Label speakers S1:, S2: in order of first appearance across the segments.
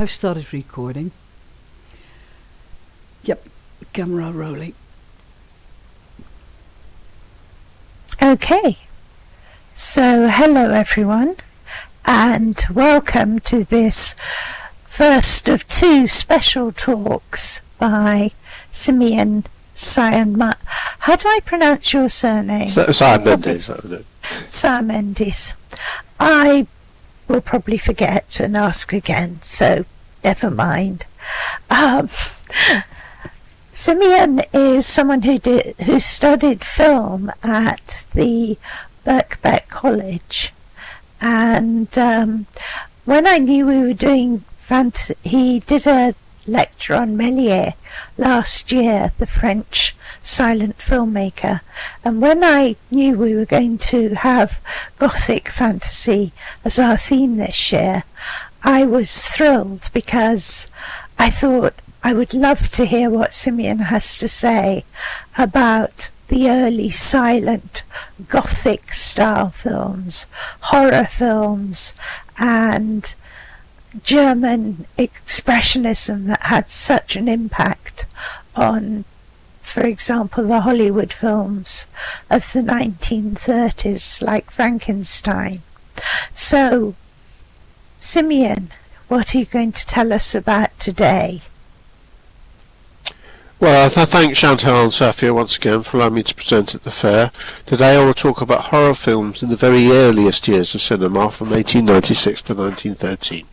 S1: I've started recording. Yep, camera rolling.
S2: Okay, so hello everyone, and welcome to this first of two special talks by Symeon Siamendes. How do I pronounce your surname?
S3: Siamendes.
S2: Siamendes. I will probably forget and ask again, so never mind. Symeon is someone who studied film at the Birkbeck College, and when I knew we were doing he did a lecture on Méliès last year, the French silent filmmaker, and when I knew we were going to have Gothic fantasy as our theme this year, I was thrilled because I thought I would love to hear what Symeon has to say about the early silent Gothic style films, horror films, and German expressionism that had such an impact on, for example, the Hollywood films of the 1930s, like Frankenstein. So, Symeon, what are you going to tell us about today?
S3: Well, I thank Chantal and Saffia once again for allowing me to present at the fair. Today I will talk about horror films in the very earliest years of cinema, from 1896 to 1913.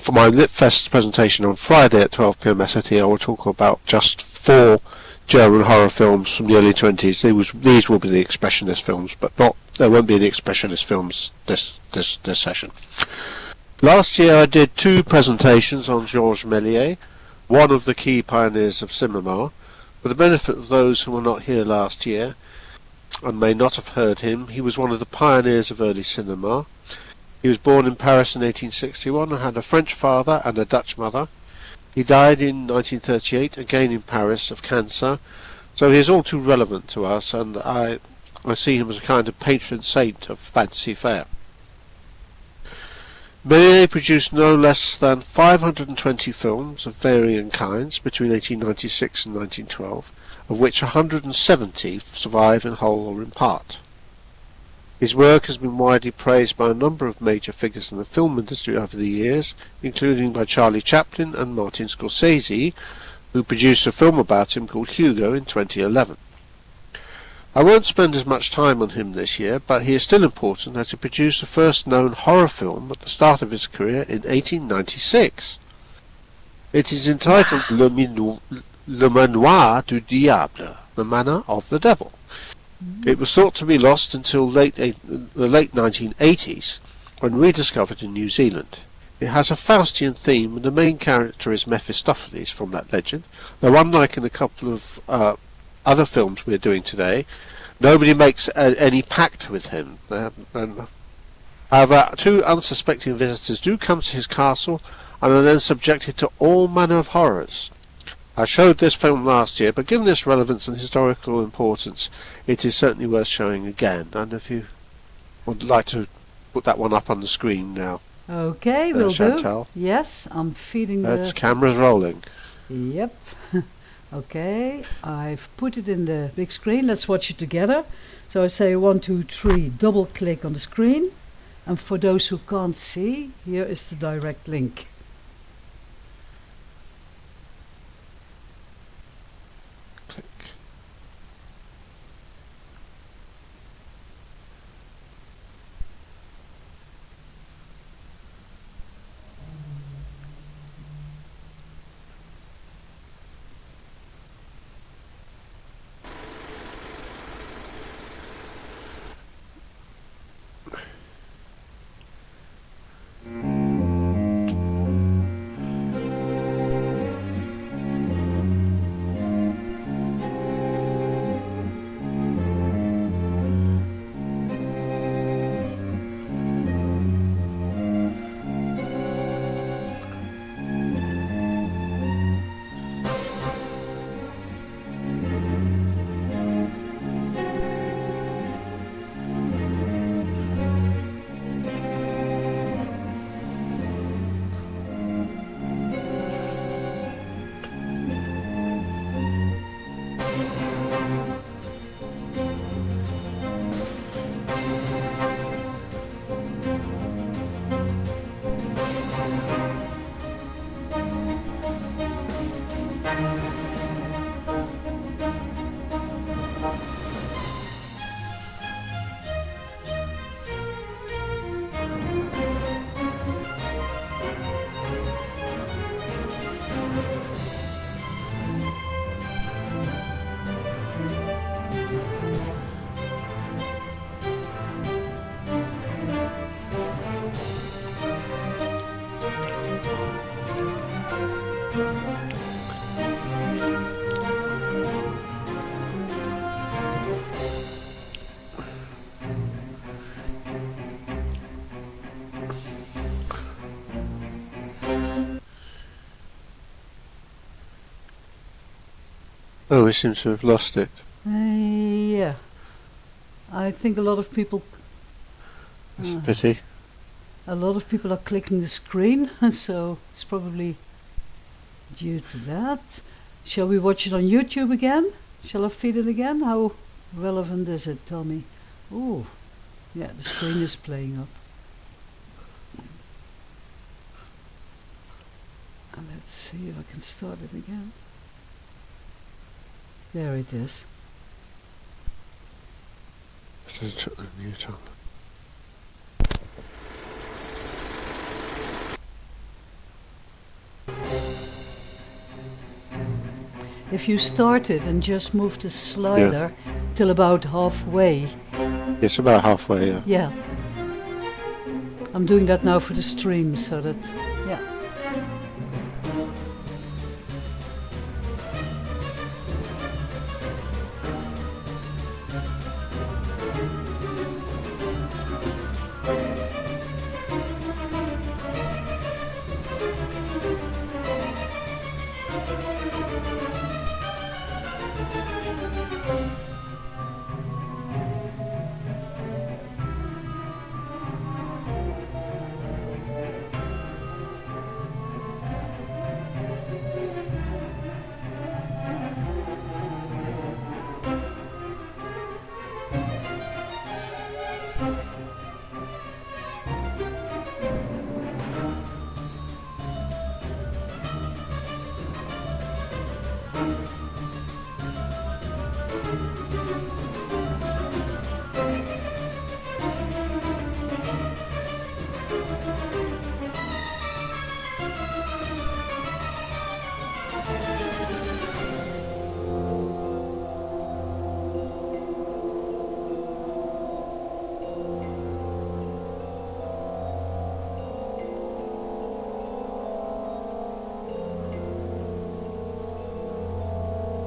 S3: For my Litfest presentation on Friday at 12 p.m. SLT, I will talk about just 4 German horror films from the early 20s. These will be the expressionist films, but there won't be any expressionist films this session. Last year I did 2 presentations on Georges Méliès, one of the key pioneers of cinema. For the benefit of those who were not here last year and may not have heard him, he was one of the pioneers of early cinema. He was born in Paris in 1861 and had a French father and a Dutch mother. He died in 1938, again in Paris, of cancer, so he is all too relevant to us, and I see him as a kind of patron saint of Fantasy Faire. Méliès produced no less than 520 films of varying kinds between 1896 and 1912, of which 170 survive in whole or in part. His work has been widely praised by a number of major figures in the film industry over the years, including by Charlie Chaplin and Martin Scorsese, who produced a film about him called Hugo in 2011. I won't spend as much time on him this year, but he is still important as he produced the first known horror film at the start of his career in 1896. It is entitled Le Manoir du Diable, The Manor of the Devil. It was thought to be lost until the late 1980s, when rediscovered in New Zealand. It has a Faustian theme, and the main character is Mephistopheles from that legend, though unlike in a couple of other films we're doing today, nobody makes any pact with him. However, 2 unsuspecting visitors do come to his castle and are then subjected to all manner of horrors. I showed this film last year, but given its relevance and historical importance, it is certainly worth showing again. And if you would like to put that one up on the screen now.
S1: Okay, will
S3: Chantal.
S1: do. Yes, I'm feeding the...
S3: Camera's rolling.
S1: Yep. Okay, I've put it in the big screen. Let's watch it together. So I say 1, 2, 3, double click on the screen. And for those who can't see, here is the direct link.
S3: Click. Oh, we seem to have lost it.
S1: Yeah. I think a lot of people...
S3: That's a pity.
S1: A lot of people are clicking the screen, so it's probably due to that. Shall we watch it on YouTube again? Shall I feed it again? How relevant is it? Tell me. Oh, yeah, the screen is playing up. And let's see if I can start it again. There it is.
S3: Let's check the mute on.
S1: If you start it and just move the slider till about halfway.
S3: It's about halfway, yeah.
S1: Yeah. I'm doing that now for the stream, so that, yeah.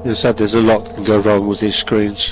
S3: As I said, there's a lot that can go wrong with these screens.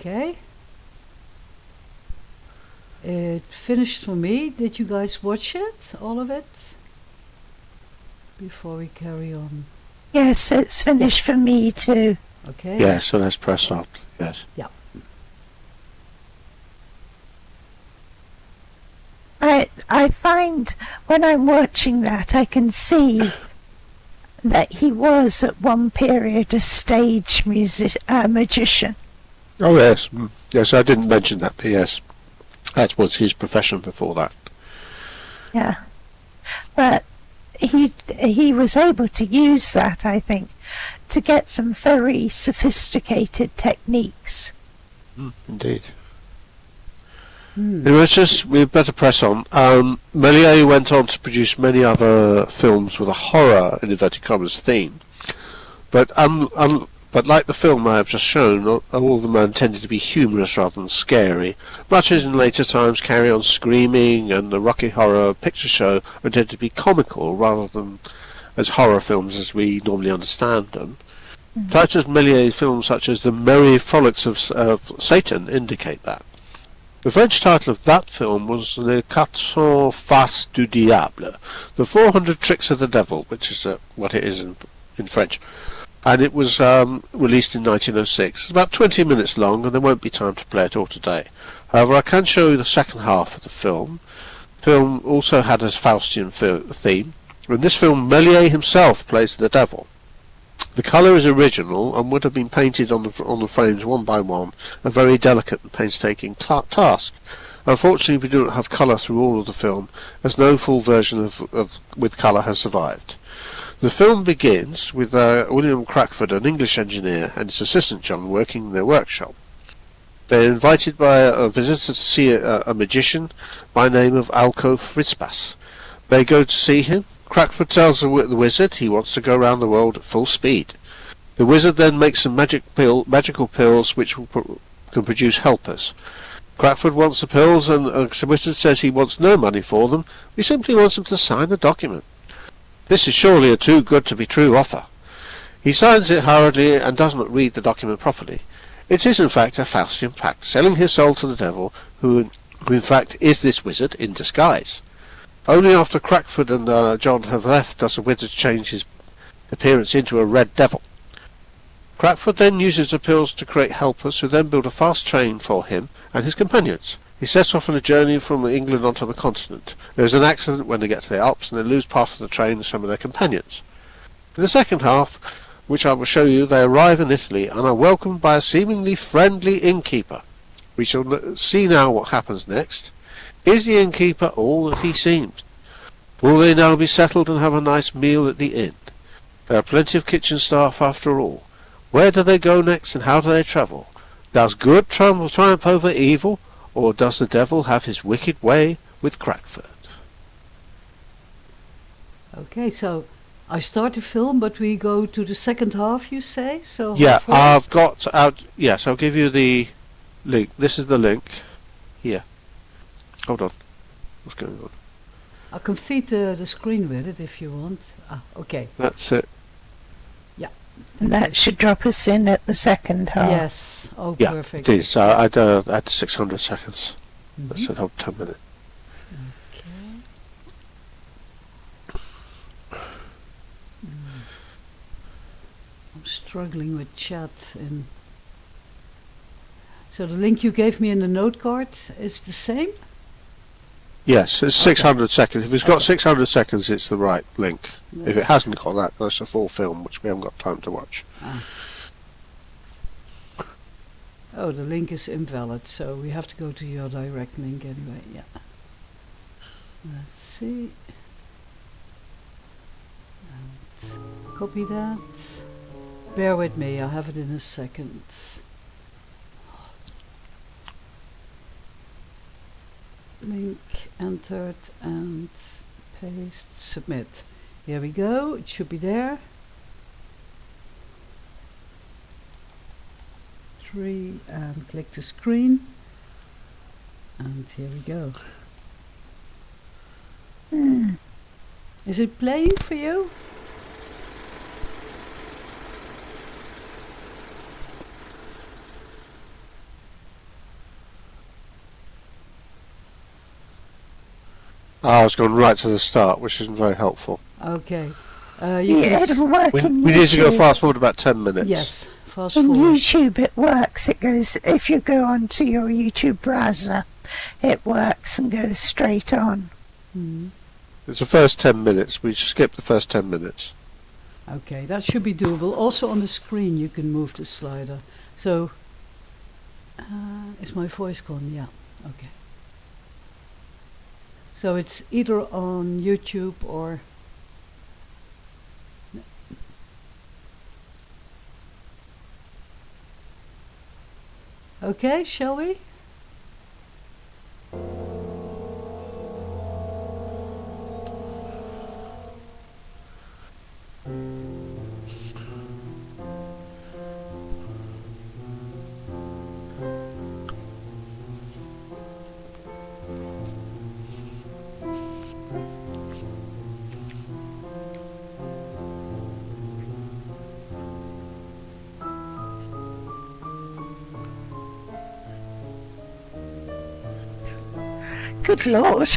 S1: Okay. It finished for me. Did you guys watch it? All of it? Before we carry on.
S2: Yes, it's finished for me too.
S1: Okay.
S3: Yeah, so let's press on. Yes.
S1: Yeah.
S2: I find when I'm watching that, I can see that he was at one period a stage magician.
S3: Oh yes, yes. I didn't mention that, but yes, that was his profession before that.
S2: Yeah, but he was able to use that, I think, to get some very sophisticated techniques.
S3: Indeed. Anyway, we better press on. Méliès went on to produce many other films with a horror, in inverted commas, theme, but like the film I have just shown, all of them are intended to be humorous rather than scary, much as in later times Carry On Screaming and the Rocky Horror Picture Show are intended to be comical rather than as horror films as we normally understand them. Titus Méliès films such as The Merry Frolics of Satan indicate that. The French title of that film was Les 400 Faces du Diable, the 400 Tricks of the Devil, which is what it is in French. And it was released in 1906. It's about 20 minutes long, and there won't be time to play it all today. However, I can show you the second half of the film. The film also had a Faustian theme. In this film, Méliès himself plays the devil. The colour is original and would have been painted on the frames one by one, a very delicate and painstaking task. Unfortunately, we do not have colour through all of the film, as no full version with colour has survived. The film begins with William Crackford, an English engineer, and his assistant John working in their workshop. They are invited by a visitor to see a magician by name of Alcove Rispas. They go to see him. Crackford tells the wizard he wants to go around the world at full speed. The wizard then makes some magical pills which can produce helpers. Crackford wants the pills, and the wizard says he wants no money for them. He simply wants them to sign a document. This is surely a too good to be true offer. He signs it hurriedly and does not read the document properly. It is in fact a Faustian pact, selling his soul to the devil, who in fact is this wizard in disguise. Only after Crackford and John have left does the wizard change his appearance into a red devil. Crackford then uses the pills to create helpers, who then build a fast train for him and his companions. He sets off on a journey from England onto the continent. There is an accident when they get to the Alps, and they lose part of the train and some of their companions. In the second half, which I will show you, they arrive in Italy and are welcomed by a seemingly friendly innkeeper. We shall see now what happens next. Is the innkeeper all that he seems? Will they now be settled and have a nice meal at the inn? There are plenty of kitchen staff after all. Where do they go next, and how do they travel? Does good triumph over evil, or does the devil have his wicked way with Crackford?
S1: Okay, so I start the film, but we go to the second half, you say? So
S3: Yeah,
S1: halfway?
S3: I've got out. Yes, I'll give you the link. This is the link. Here. Hold on. What's going on?
S1: I can feed the screen with it if you want. Ah, okay.
S3: That's it.
S2: And that should drop us in at the second half.
S1: Yes. Oh,
S3: Yeah,
S1: perfect.
S3: it is. I'd add 600 seconds. That's
S1: Mhm.
S3: a whole 10 minutes.
S1: Okay. I'm struggling with chat. So the link you gave me in the note card is the same?
S3: Yes, it's 600 seconds. If it's got 600 seconds, it's the right link. If it hasn't got that, that's a full film, which we haven't got time to watch.
S1: Ah. Oh, the link is invalid, so we have to go to your direct link anyway. Yeah. Let's see. And copy that. Bear with me, I'll have it in a second. Link entered and paste, submit. Here we go, it should be there. 3 and click the screen. And here we go. Is it playing for you?
S3: I was going right to the start, which isn't very helpful.
S1: Okay.
S2: Yeah, it'll work
S3: We
S2: in
S3: need to go
S2: YouTube.
S3: fast forward about 10 minutes.
S1: Yes, fast
S2: In
S1: forward.
S2: YouTube it works. It goes, if you go onto your YouTube browser, it works and goes straight on.
S1: Mhm.
S3: It's the first 10 minutes. We skip the first 10 minutes.
S1: Okay, that should be doable. Also on the screen you can move the slider. So, is my voice gone? Yeah, okay. So it's either on YouTube or... Okay, shall we?
S2: Good Lord.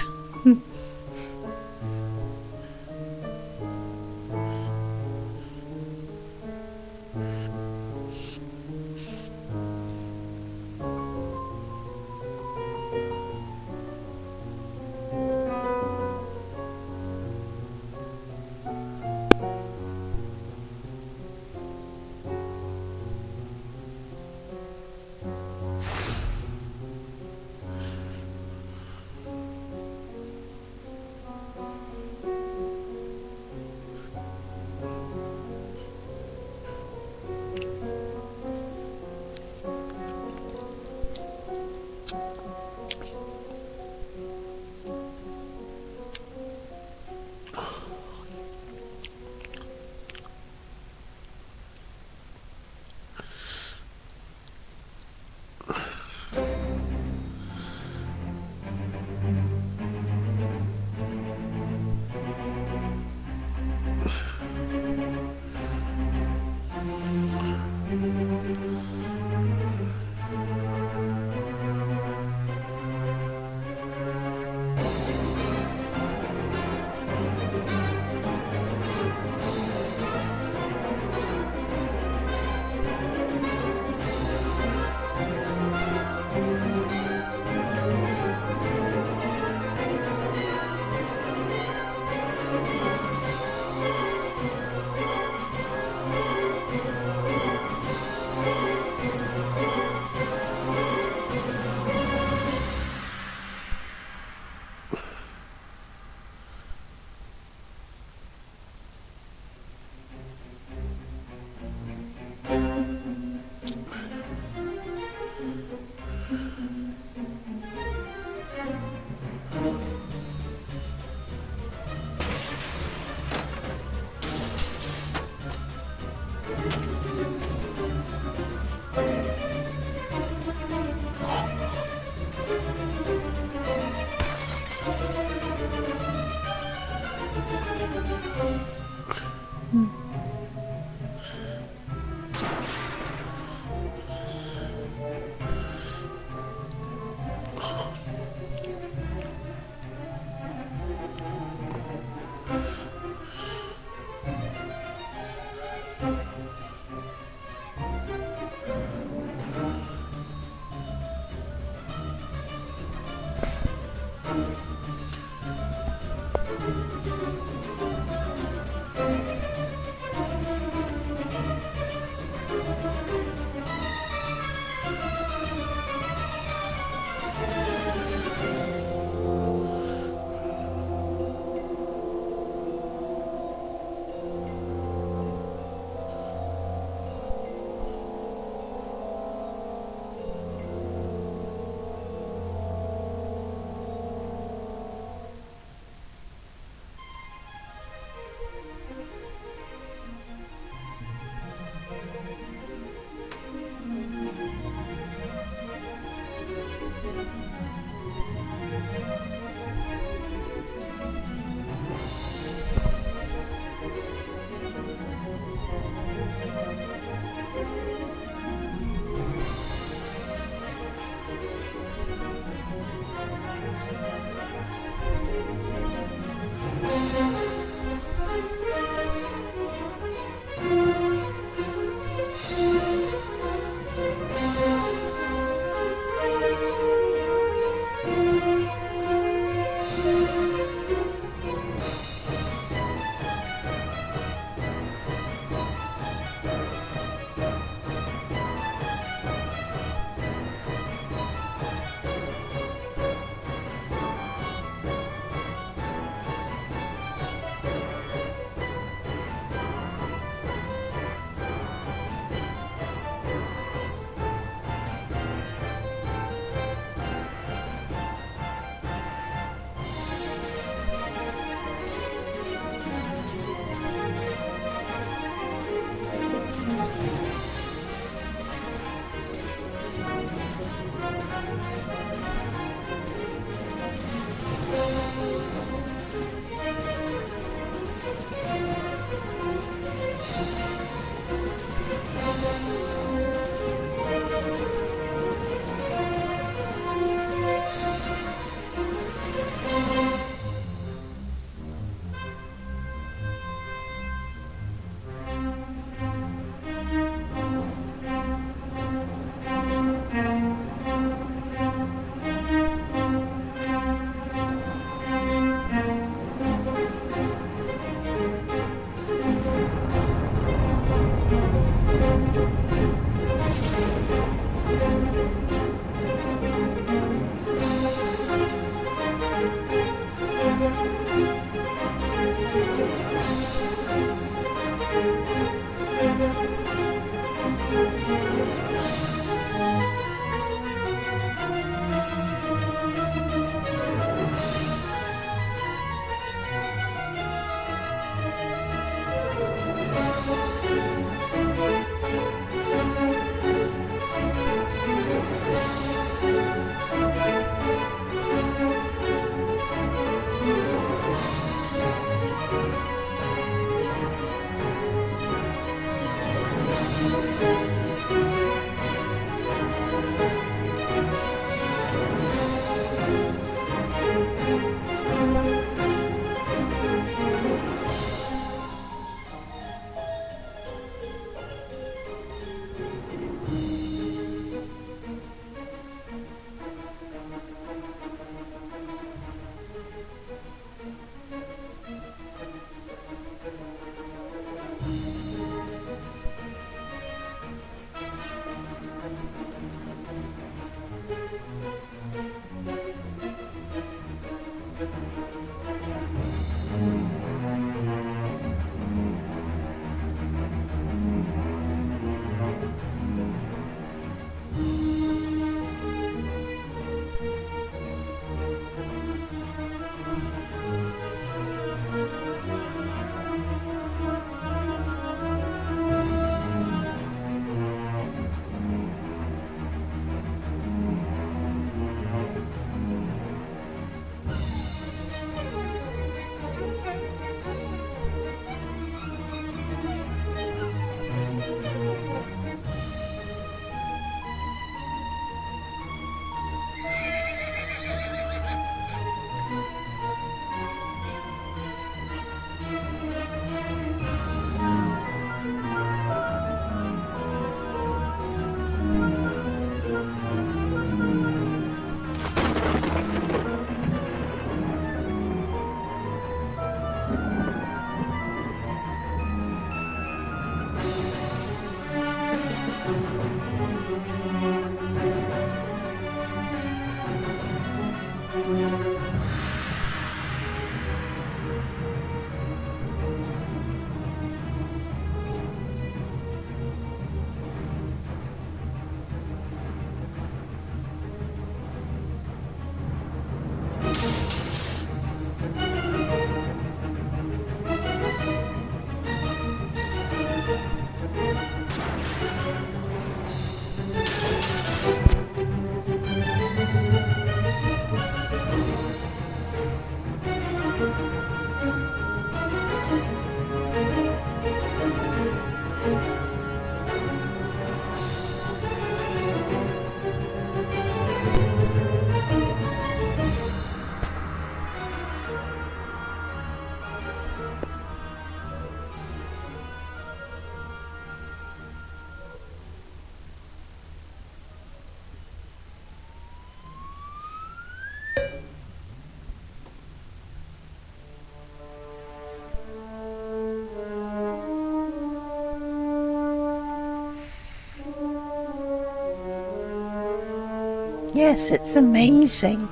S2: Yes, it's amazing.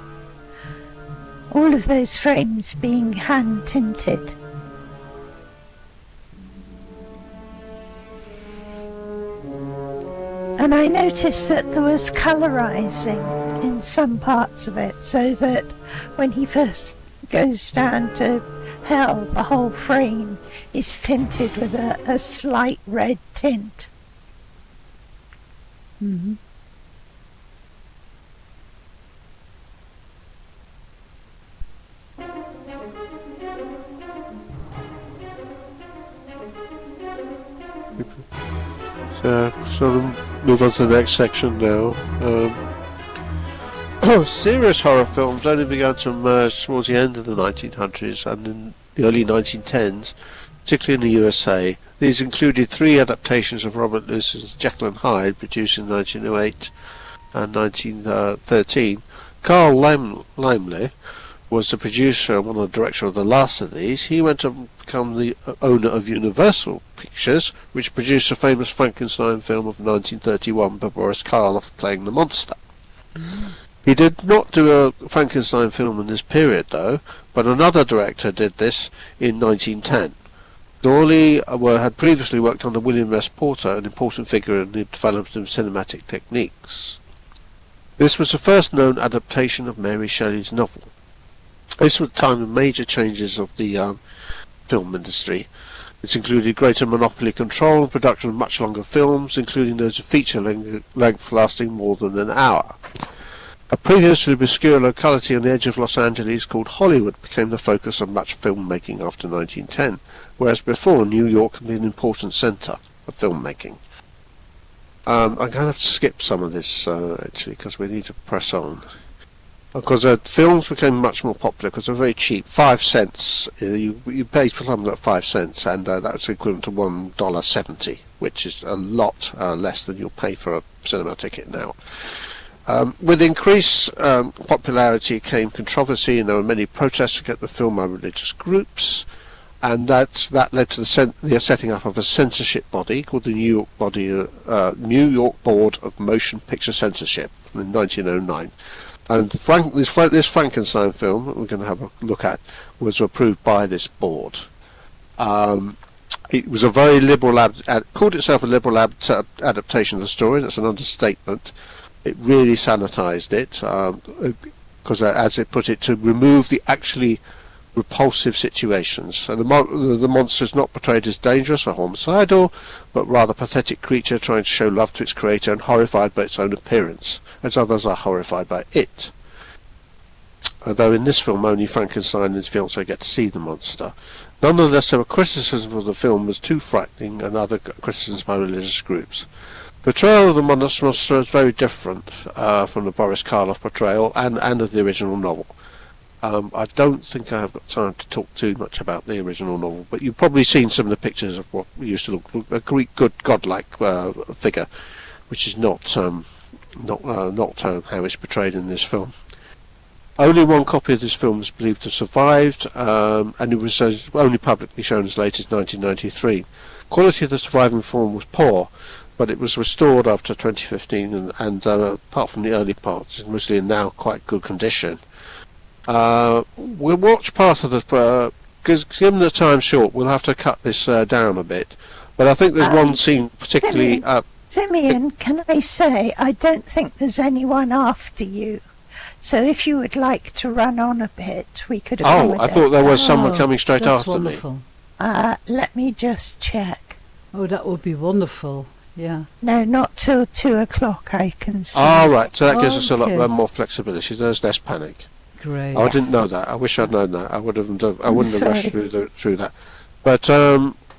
S2: All of those frames being hand tinted. And I noticed that there was colorizing in some parts of it, so that when he first goes down to hell, the whole frame is tinted with a slight red tint.
S1: Mm-hmm.
S3: So, sort of move on to the next section now. Serious horror films only began to emerge towards the end of the 1900s and in the early 1910s, particularly in the USA. These included 3 adaptations of Robert Lewis's Jekyll and Hyde, produced in 1908 and 1913. Carl Laemmle was the producer and one of the director of the last of these. He went to become the owner of Universal Pictures, which produced a famous Frankenstein film of 1931 with Boris Karloff playing the monster. He did not do a Frankenstein film in this period, though, but another director did this in 1910. Dawley had previously worked under William S. Porter, an important figure in the development of cinematic techniques. This was the first known adaptation of Mary Shelley's novel. This was a time of major changes of the film industry. It included greater monopoly control and production of much longer films, including those of feature length lasting more than an hour. A previously obscure locality on the edge of Los Angeles called Hollywood became the focus of much filmmaking after 1910, whereas before New York had been an important centre of filmmaking. I'm going to have to skip some of this actually, because we need to press on. Because films became much more popular because they're very cheap. 5 cents, you paid for something like 5 cents, and that's equivalent to $1.70, which is a lot less than you'll pay for a cinema ticket now. With increased popularity came controversy, and there were many protests against the film by religious groups, and that led to the setting up of a censorship body called the New York Board of Motion Picture Censorship in 1909. And this Frankenstein film that we're going to have a look at was approved by this board. It was a very liberal, called itself a liberal adaptation of the story. That's an understatement. It really sanitized it, because as they put it, to remove the actually repulsive situations. And the monster is not portrayed as dangerous or homicidal, but rather a pathetic creature trying to show love to its creator and horrified by its own appearance, as others are horrified by it. Although in this film only Frankenstein and his fiancée get to see the monster. Nonetheless, there were criticisms of the film was too frightening, and other criticisms by religious groups. Portrayal of the monster is very different from the Boris Karloff portrayal and of the original novel. I don't think I have got time to talk too much about the original novel, but you've probably seen some of the pictures of what used to look a Greek godlike figure, which is not how it's portrayed in this film. Only one copy of this film is believed to have survived, and it was only publicly shown as late as 1993. Quality of the surviving film was poor, but it was restored after 2015, and apart from the early parts, it's mostly in now quite good condition. We'll watch part of the, because given the time short, we'll have to cut this down a bit. But I think there's one scene particularly...
S2: Symeon, can I say, I don't think there's anyone after you. So if you would like to run on a bit, we could accommodate.
S3: I thought there was someone coming straight after
S1: wonderful.
S3: me.
S2: Let me just check.
S1: Oh, that would be wonderful. Yeah.
S2: No, not till 2 o'clock I can see.
S3: Right, so that gives us a lot more flexibility. There's less panic.
S1: Great.
S3: I didn't know that. I wish I'd known that. I wouldn't have rushed through that. But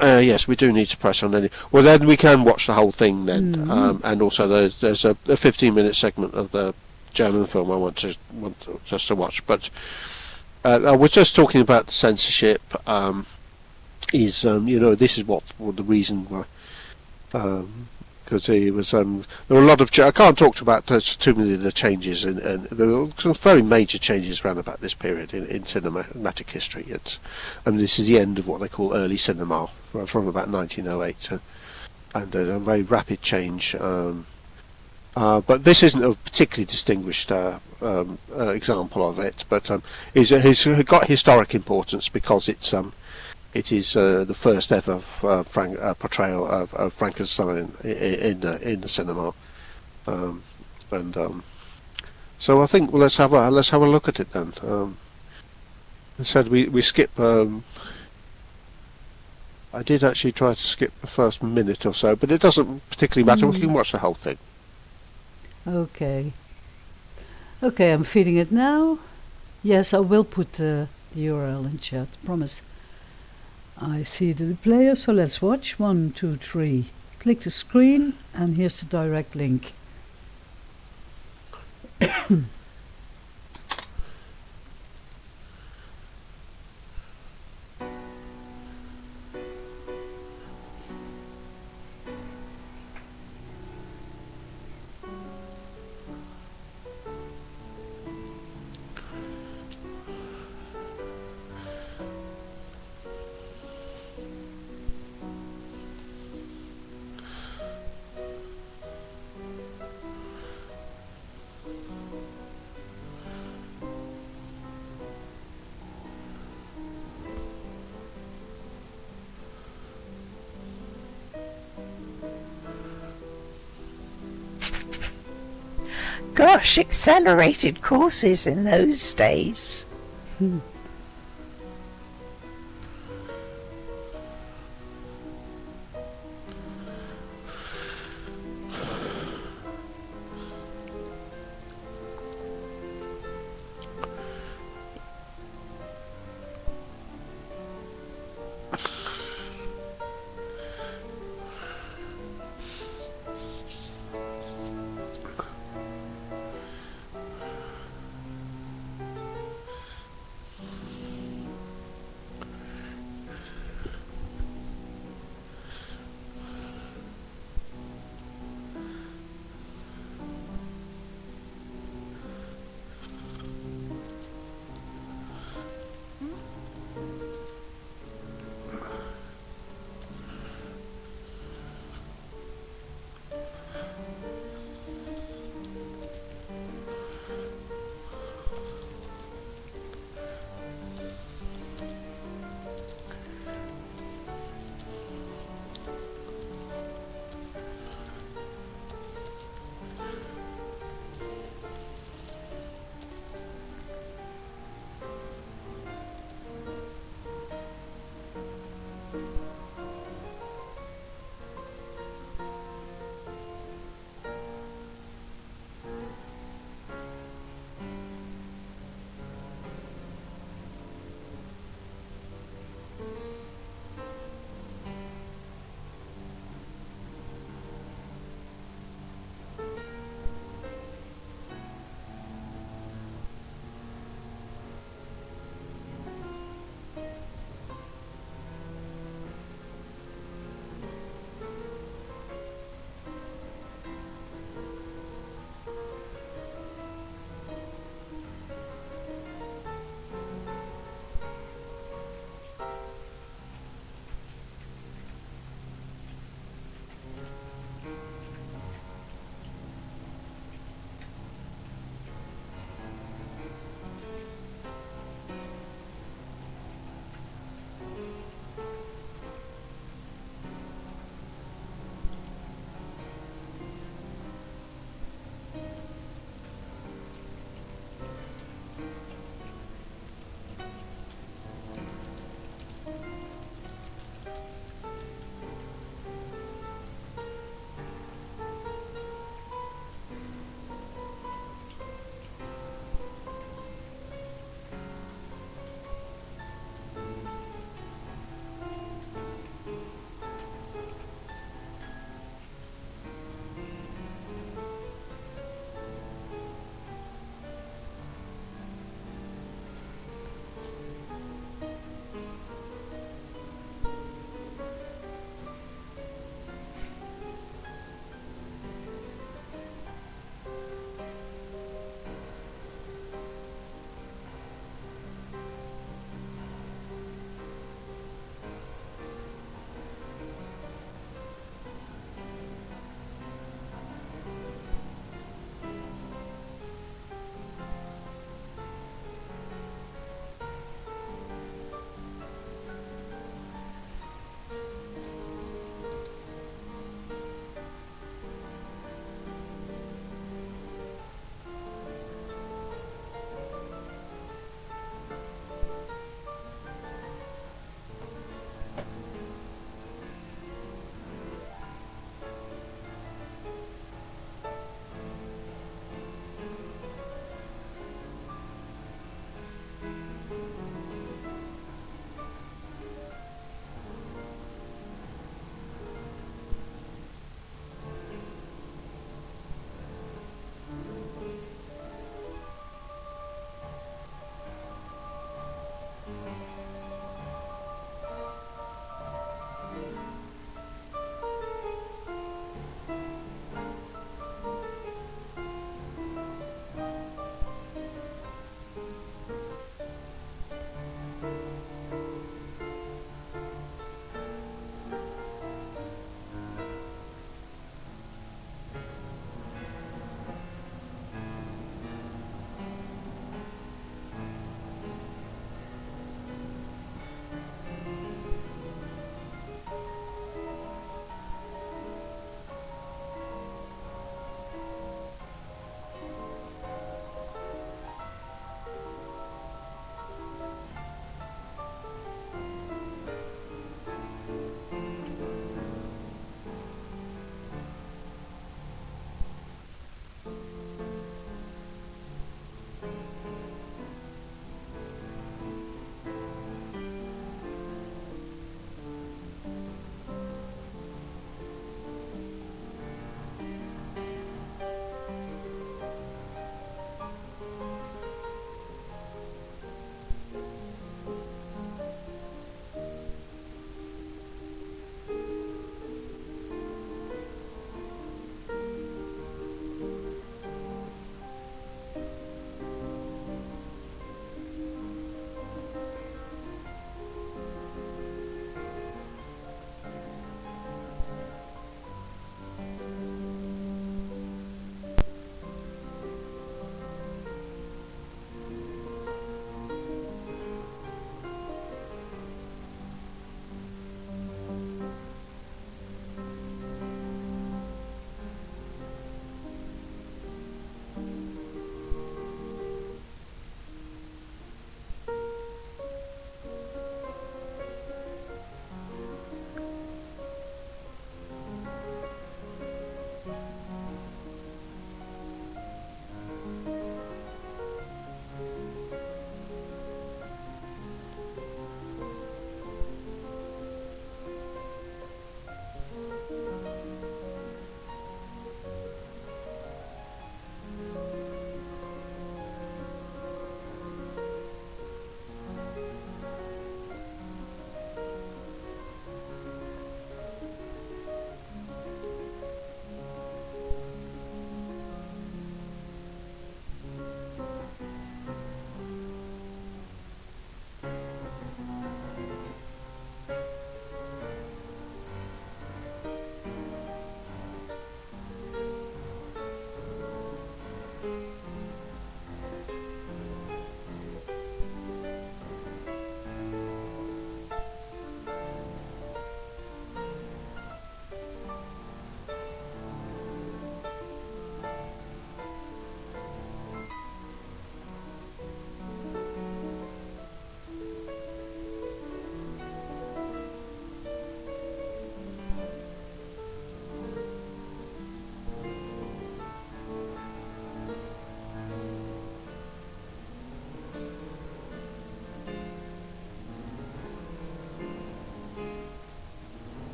S3: yes, we do need to press on. Well, then we can watch the whole thing then, and also there's a 15-minute segment of the German film I want just to watch. But I was just talking about the censorship. This is what the reason why. Because he was there were a lot of I can't talk about too many of the changes, and there were some very major changes around about this period in cinematic history. This is the end of what they call early cinema from about 1908, and there's a very rapid change But this isn't a particularly distinguished example of it, but it's got historic importance because it is the first ever portrayal of Frankenstein in the cinema, and so I think let's have a look at it then. I said we skip. I did actually try to skip the first minute or so, but it doesn't particularly matter. We can watch the whole thing.
S1: Okay. Okay, I'm feeding it now. Yes, I will put the URL in chat, promise. I see the player, so let's watch. 1, 2, 3. Click the screen, and here's the direct link.
S2: Gosh, accelerated courses in those days.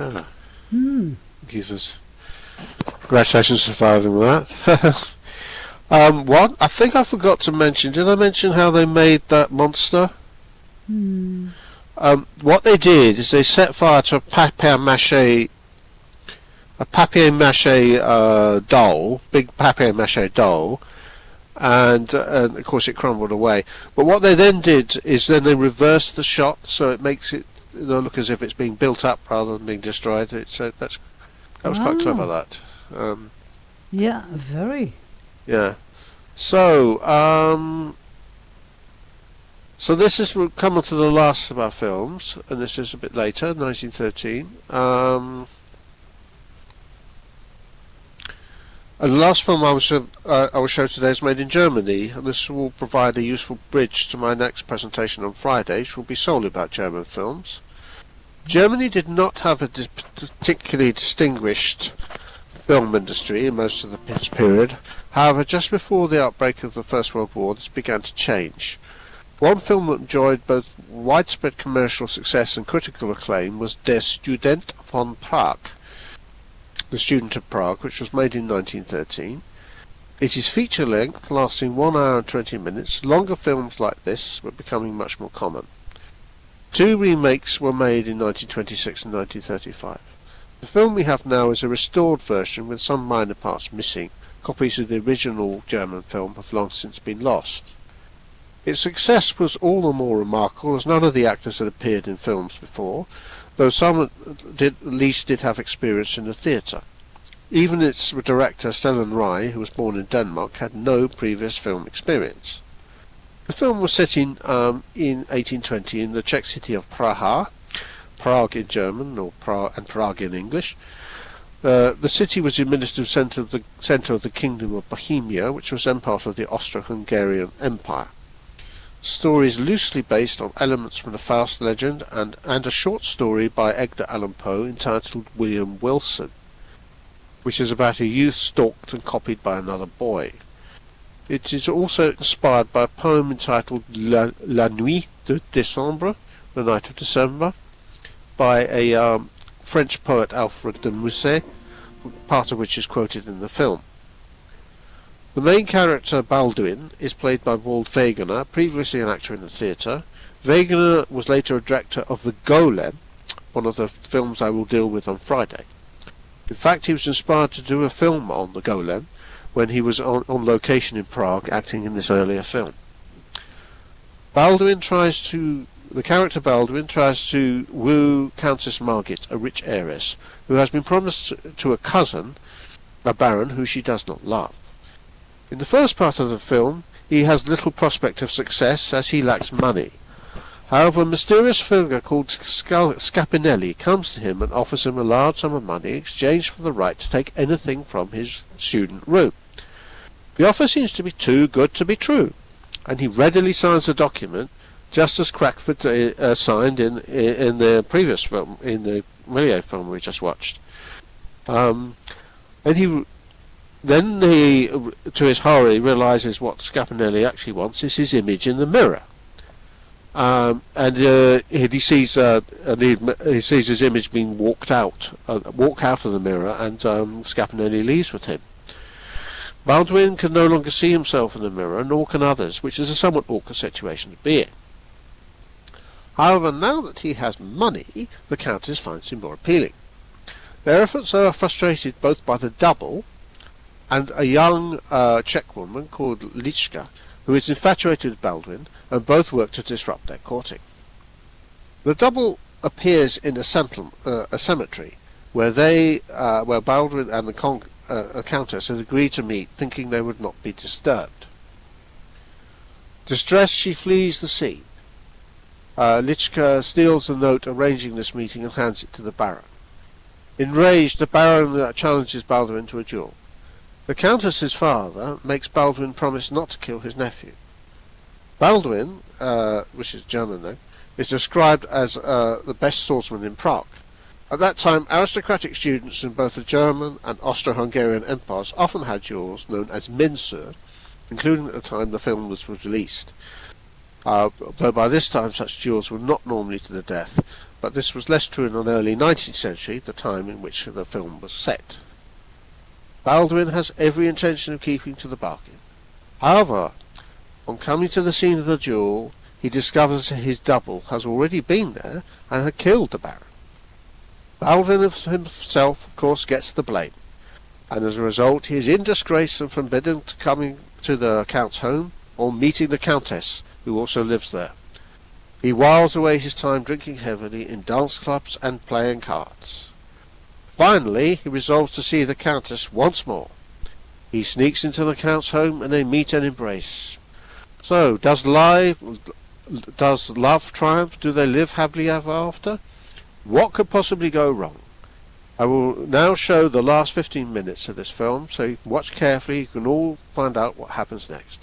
S3: Yeah.
S1: Hmm.
S3: Congratulations for surviving that. What? I think I forgot to mention. Did I mention how they made that monster?
S1: Hmm.
S3: What they did is they set fire to a papier-mâché doll, big papier-mâché doll, and of course it crumbled away. But what they then did is then they reversed the shot, so it makes it look as if it's being built up rather than being destroyed. That was quite clever. That.
S1: Yeah, very.
S3: Yeah. So this is we'll come on to the last of our films, and this is a bit later, 1913. And the last film I will show today is made in Germany, and this will provide a useful bridge to my next presentation on Friday, which will be solely about German films. Germany did not have a particularly distinguished film industry in most of its period. However, just before the outbreak of the First World War, this began to change. One film that enjoyed both widespread commercial success and critical acclaim was Der Student von Prag, The Student of Prague, which was made in 1913. It is feature-length, lasting 1 hour and 20 minutes. Longer films like this were becoming much more common. 2 remakes were made in 1926 and 1935. The film we have now is a restored version with some minor parts missing. Copies of the original German film have long since been lost. Its success was all the more remarkable as none of the actors had appeared in films before, though some at least did have experience in the theatre. Even its director, Stellan Rai, who was born in Denmark, had no previous film experience. The film was set in 1820 in the Czech city of Praha, Prague in German, or Prague in English. The city was the administrative centre of the Kingdom of Bohemia, which was then part of the Austro-Hungarian Empire. The story is loosely based on elements from the Faust legend and a short story by Edgar Allan Poe entitled William Wilson, which is about a youth stalked and copied by another boy. It is also inspired by a poem entitled La Nuit de Décembre, The Night of December, by a French poet Alfred de Musset, part of which is quoted in the film. The main character, Balduin, is played by Wald Wegener, previously an actor in the theatre. Wegener was later a director of The Golem, one of the films I will deal with on Friday. In fact, he was inspired to do a film on The Golem when he was on location in Prague acting in this earlier film. The character Balduin tries to woo Countess Margit, a rich heiress, who has been promised to a cousin, a baron who she does not love. In the first part of the film, he has little prospect of success as he lacks money. However, a mysterious figure called Scapinelli comes to him and offers him a large sum of money in exchange for the right to take anything from his student room. The offer seems to be too good to be true, and he readily signs the document, just as Crackford signed in the previous film, in the Méliès film we just watched. And he, to his horror, he realises what Scapinelli actually wants is his image in the mirror. He sees his image being walk out of the mirror, and Scapinelli leaves with him. Balduin can no longer see himself in the mirror, nor can others, which is a somewhat awkward situation to be in. However, now that he has money, the Countess finds him more appealing. Their efforts are frustrated both by the double and a young Czech woman called Lichka, who is infatuated with Balduin, and both work to disrupt their courting. The double appears in a cemetery, where Balduin and the Countess had agreed to meet, thinking they would not be disturbed. Distressed, she flees the scene. Lichka steals the note arranging this meeting and hands it to the Baron. Enraged, the Baron challenges Balduin to a duel. The Countess's father makes Balduin promise not to kill his nephew. Balduin, which is German though, is described as the best swordsman in Prague. At that time, aristocratic students in both the German and Austro-Hungarian empires often had duels known as Mensur, including at the time the film was released. Though by this time such duels were not normally to the death, but this was less true in the early 19th century, the time in which the film was set. Baldwin has every intention of keeping to the bargain. However, on coming to the scene of the duel, he discovers his double has already been there and had killed the Baron. Baldwin himself, of course, gets the blame, and as a result he is in disgrace and forbidden to coming to the Count's home or meeting the Countess, who also lives there. He whiles away his time drinking heavily in dance clubs and playing cards. Finally, he resolves to see the Countess once more. He sneaks into the Count's home and they meet and embrace. So, does love triumph? Do they live happily ever after? What could possibly go wrong? I will now show the last 15 minutes of this film, so you can watch carefully. You can all find out what happens next.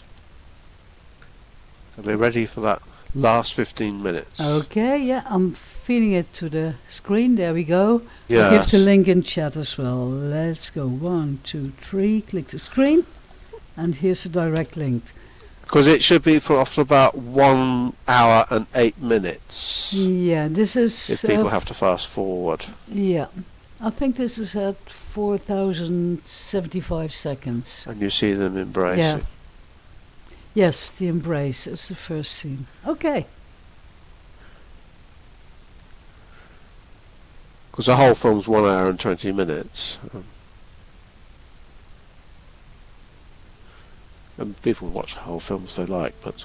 S3: Are they ready for that last 15 minutes?
S1: Okay, yeah, I'm feeding it to the screen. There we go.
S3: Yes.
S1: I'll give the link in chat as well. Let's go. 1, 2, 3. Click the screen. And here's the direct link.
S3: Because it should be for about 1 hour and 8 minutes.
S1: Yeah, this is...
S3: If people have to fast forward.
S1: Yeah. I think this is at 4,075 seconds.
S3: And you see them embracing.
S1: Yeah. Yes, the embrace is the first scene. Okay.
S3: Because the whole film's 1 hour and 20 minutes. And people watch the whole film if they like, but...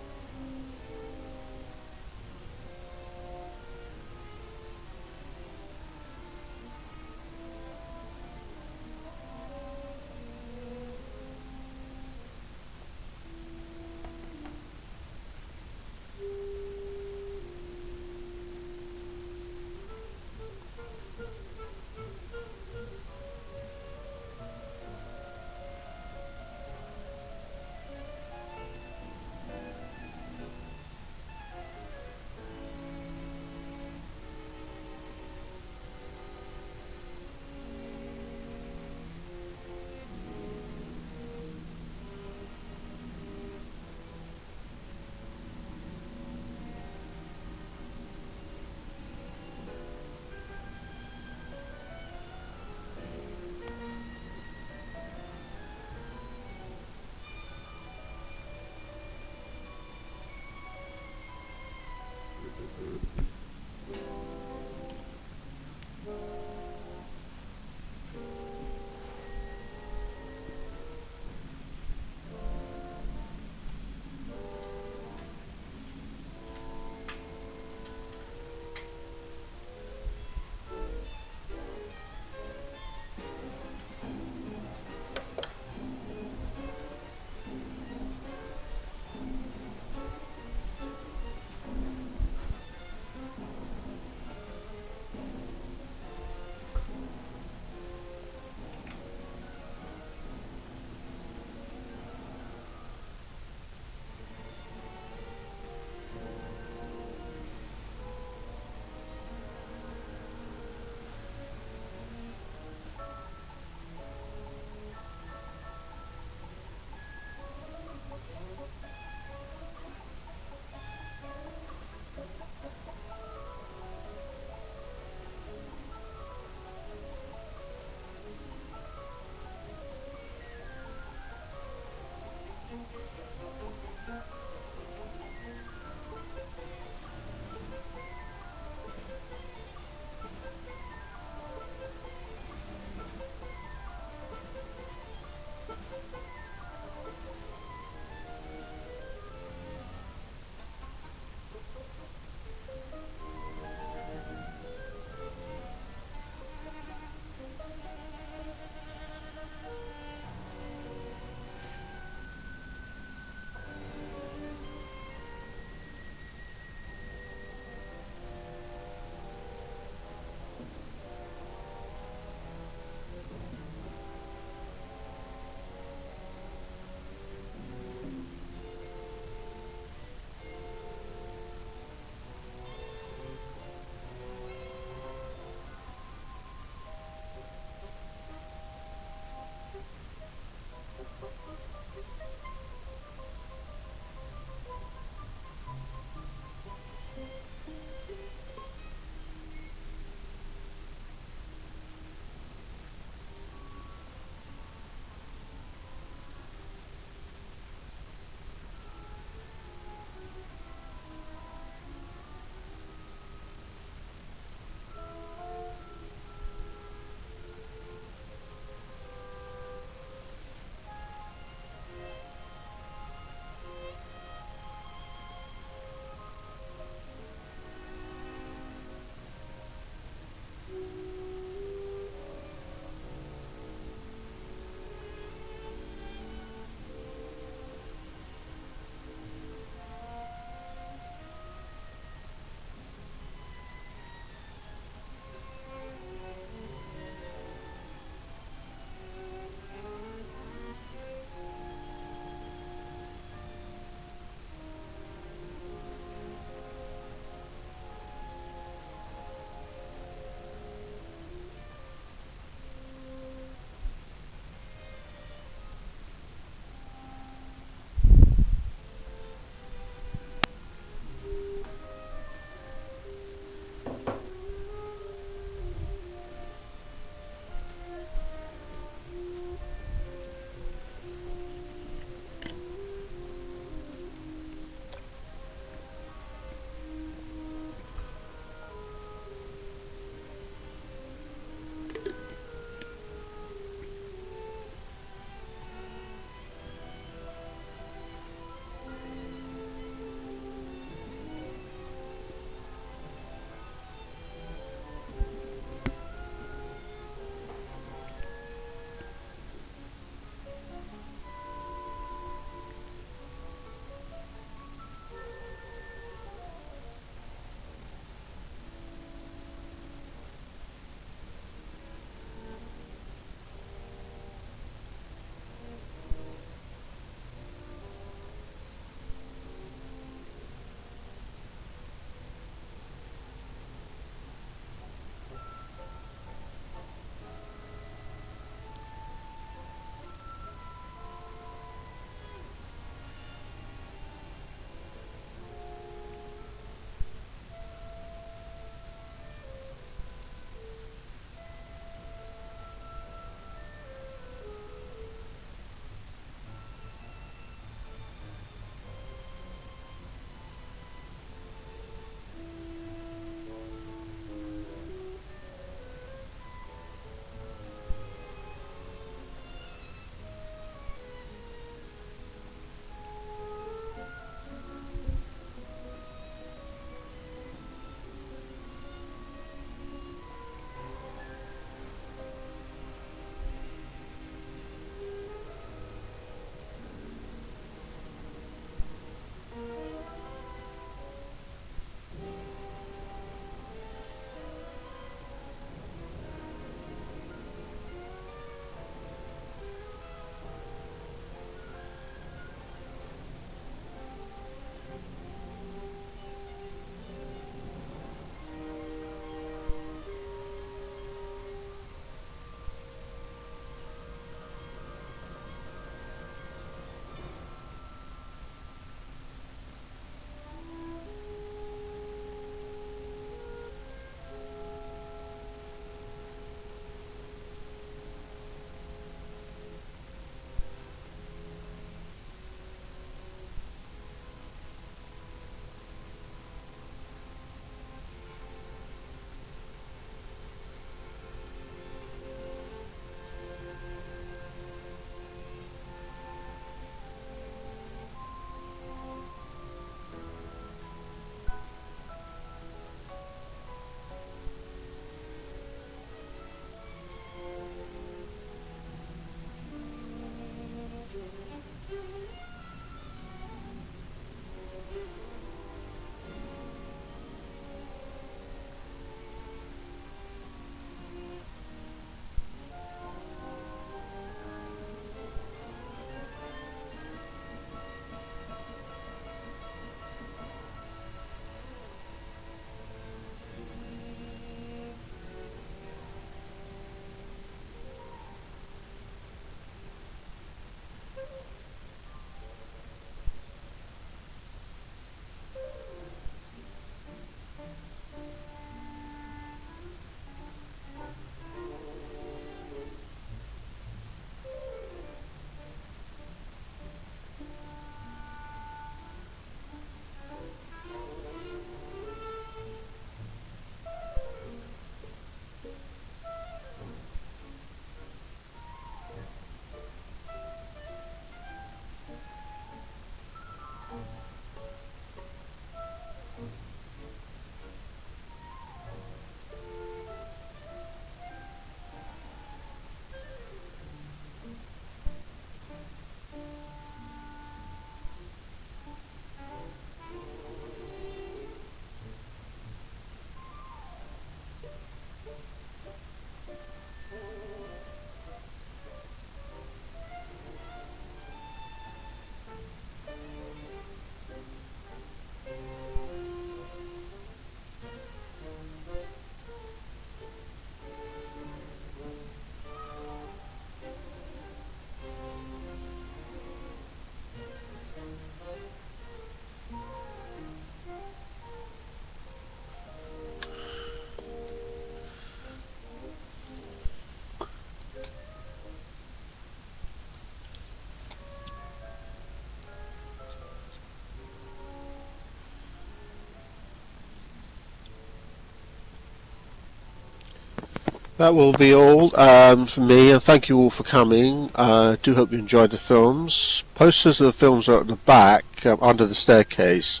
S3: That will be all from me, and thank you all for coming. I do hope you enjoyed the films. Posters of the films are at the back, under the staircase,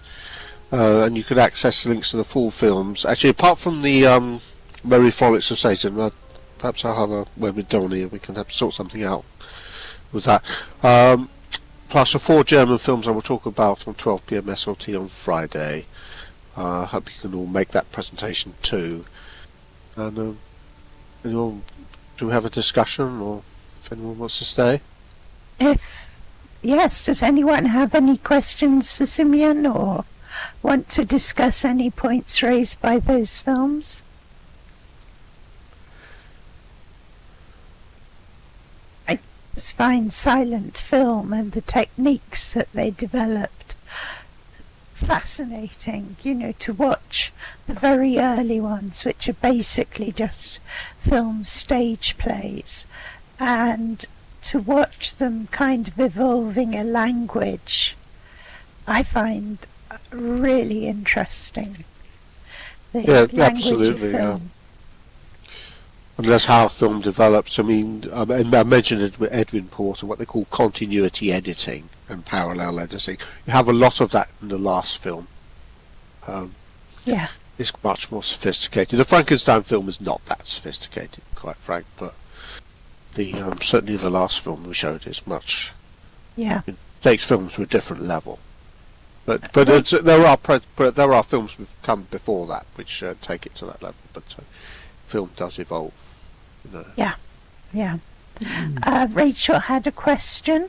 S3: and you can access the links to the full films. Actually, apart from the Merry Frolics of Satan, perhaps I'll have a word with Donnie and we can sort something out with that. Plus the 4 German films I will talk about on 12 PM SLT on Friday. I hope you can all make that presentation too. And do we have a discussion, or if anyone wants to stay?
S2: Yes, does anyone have any questions for Symeon or want to discuss any points raised by those films? I just find silent film and the techniques that they developed fascinating, to watch the very early ones, which are basically just film stage plays, and to watch them kind of evolving a language, I find really interesting. The language
S3: absolutely.
S2: of film.
S3: And that's how film develops. I mean, I mentioned it with Edwin Porter, what they call continuity editing and parallel editing. You have a lot of that in the last film. It's much more sophisticated. The Frankenstein film is not that sophisticated, quite frank, but the certainly the last film we showed is much.
S2: Yeah.
S3: It takes films to a different level. But there are films which come before that which take it to that level. But film does evolve.
S2: Yeah. Rachel had a question.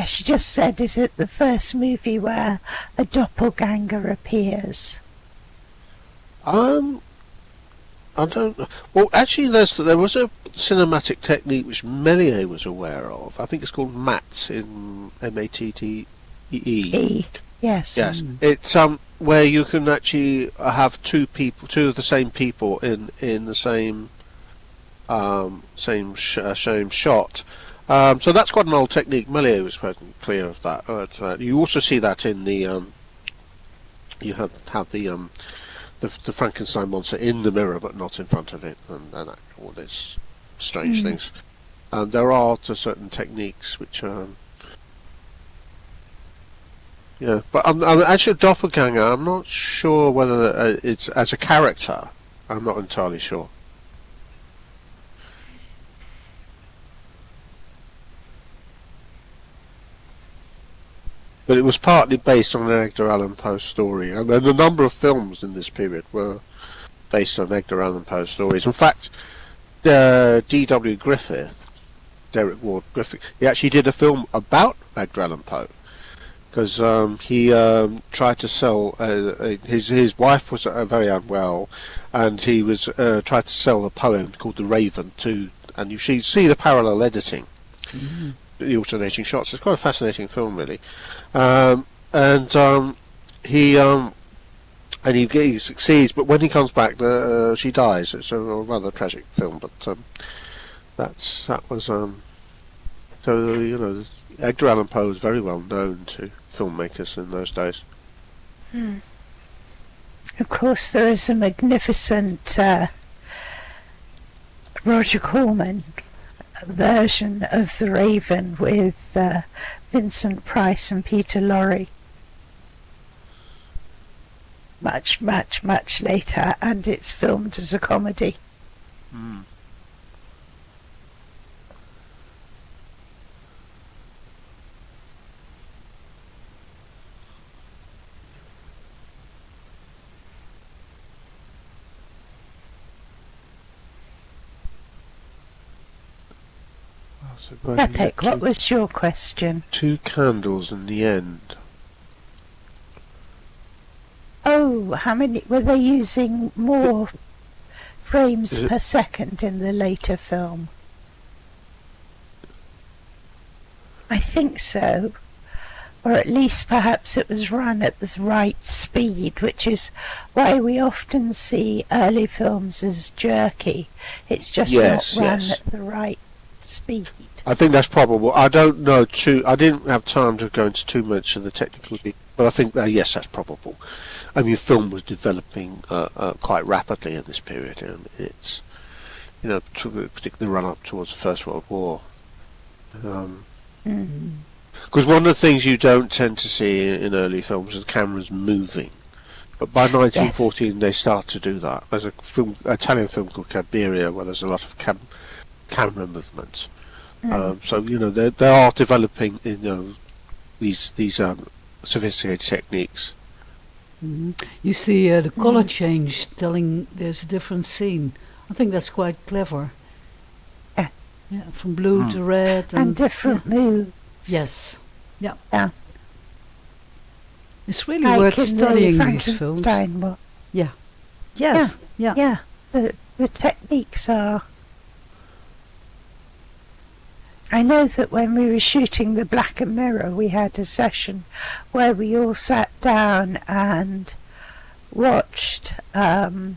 S2: She just said, is it the first movie where a doppelganger appears?
S3: I don't know. Well, actually, there was a cinematic technique which Méliès was aware of. I think it's called MATTE, in MATTEE.
S2: Yes.
S3: Yes. It's where you can actually have two of the same people in the same shot. So that's quite an old technique. Méliès was quite clear of that. You also see that in the you have the Frankenstein monster in the mirror, but not in front of it, and all these strange things. There are certain techniques which but I'm actually a doppelganger. I'm not sure whether it's as a character. I'm not entirely sure. But it was partly based on an Edgar Allan Poe story, and a number of films in this period were based on Edgar Allan Poe stories. In fact, D.W. Griffith, Derek Ward Griffith, he actually did a film about Edgar Allan Poe, because he tried to sell his wife was very unwell, and he was tried to sell a poem called The Raven and you see the parallel editing. The alternating shots. It's quite a fascinating film, really, and he succeeds, but when he comes back, she dies. It's a rather tragic film, but that was so Edgar Allan Poe was very well known to filmmakers in those days.
S2: Of course, there is a magnificent Roger Corman version of The Raven with Vincent Price and Peter Lorre. Much later, and it's filmed as a comedy. Epic, what was your question?
S3: 2 candles in the end.
S2: Oh, how many were they using? More frames per second in the later film? I think so, or at least perhaps it was run at the right speed, which is why we often see early films as jerky. It's just not run at the right speed.
S3: I think that's probable. I don't know I didn't have time to go into too much of the technical detail, but I think yes, that's probable. I mean, film was developing quite rapidly in this period. It's, particularly run up towards the First World War. Because one of the things you don't tend to see in early films is cameras moving. But by 1914 they start to do that. There's Italian film called Cabiria where there's a lot of camera movement. So they are developing these sophisticated techniques.
S1: You see the color change, telling there's a different scene. I think that's quite clever. Yeah, from blue to red
S2: and different moods.
S1: Yes. Yeah.
S2: Yeah.
S1: It's really worth studying these films. Yeah. Yes. Yeah.
S2: Yeah. The techniques are. I know that when we were shooting the Black and Mirror, we had a session where we all sat down and watched The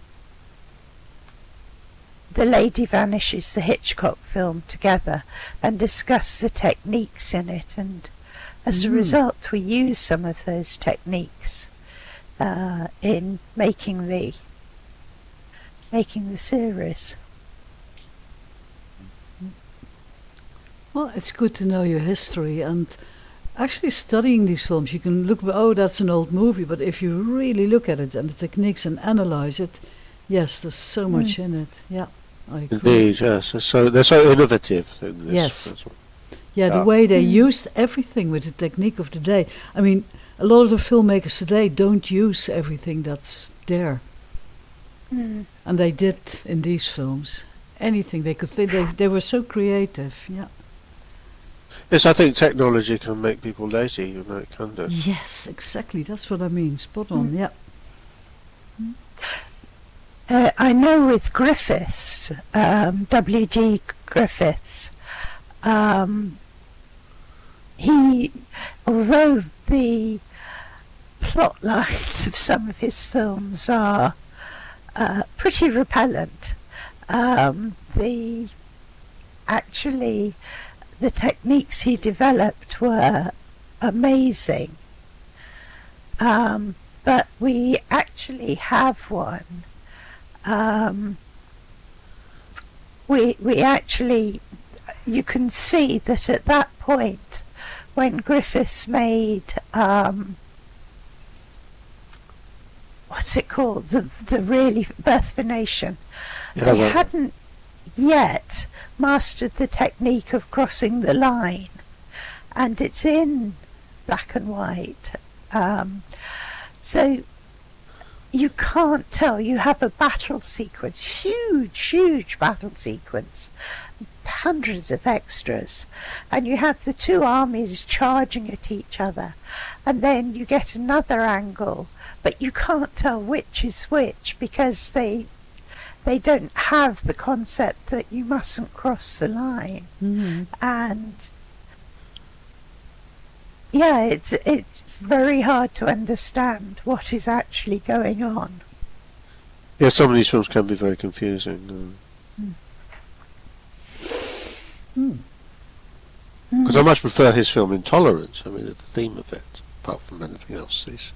S2: Lady Vanishes, the Hitchcock film, together and discussed the techniques in it, and as a result we used some of those techniques in making the series.
S1: Well, it's good to know your history, and actually studying these films, you can look, that's an old movie, but if you really look at it and the techniques and analyze it, yes, there's so much in it. Yeah, I agree.
S3: Indeed, yes. So they're so innovative in this.
S1: Yes. Yeah, the way they used everything with the technique of the day. I mean, a lot of the filmmakers today don't use everything that's there. And they did in these films. Anything they could think. They were so creative, yeah.
S3: Yes, I think technology can make people lazy, it can do.
S1: Yes, exactly. That's what I mean. Spot on, yeah.
S2: I know with Griffiths, W.G. Griffiths, although the plot lines of some of his films are pretty repellent, the techniques he developed were amazing. But we actually have one. You can see that at that point, when Griffiths made what's it called, the really Birth of a Nation, they hadn't yet mastered the technique of crossing the line, and it's in black and white, so you can't tell. You have a battle sequence, huge battle sequence, hundreds of extras, and you have the two armies charging at each other, and then you get another angle, but you can't tell which is which because they don't have the concept that you mustn't cross the line. And yeah, it's very hard to understand what is actually going on.
S3: Yeah, some of these films can be very confusing. Because I much prefer his film Intolerance. I mean, the theme of it, apart from anything else, is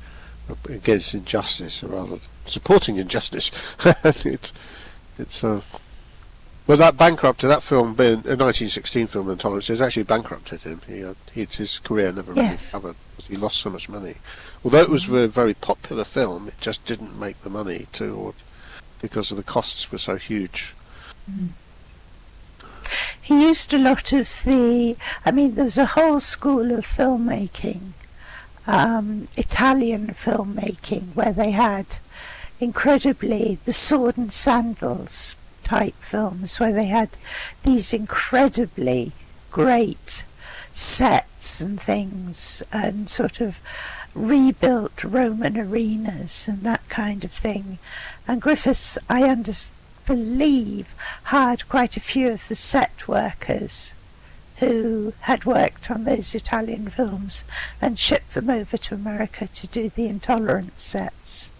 S3: against injustice, or rather supporting injustice. Well, that film, a 1916 film, Intolerance, has actually bankrupted him. His career never really recovered because he lost so much money. Although it was a very popular film, it just didn't make the money because of the costs were so huge.
S2: He used a lot of there was a whole school of filmmaking, Italian filmmaking, where they had incredibly the sword and sandals type films, where they had these incredibly great sets and things, and sort of rebuilt Roman arenas and that kind of thing. And Griffiths, I believe, hired quite a few of the set workers who had worked on those Italian films and shipped them over to America to do the Intolerance sets.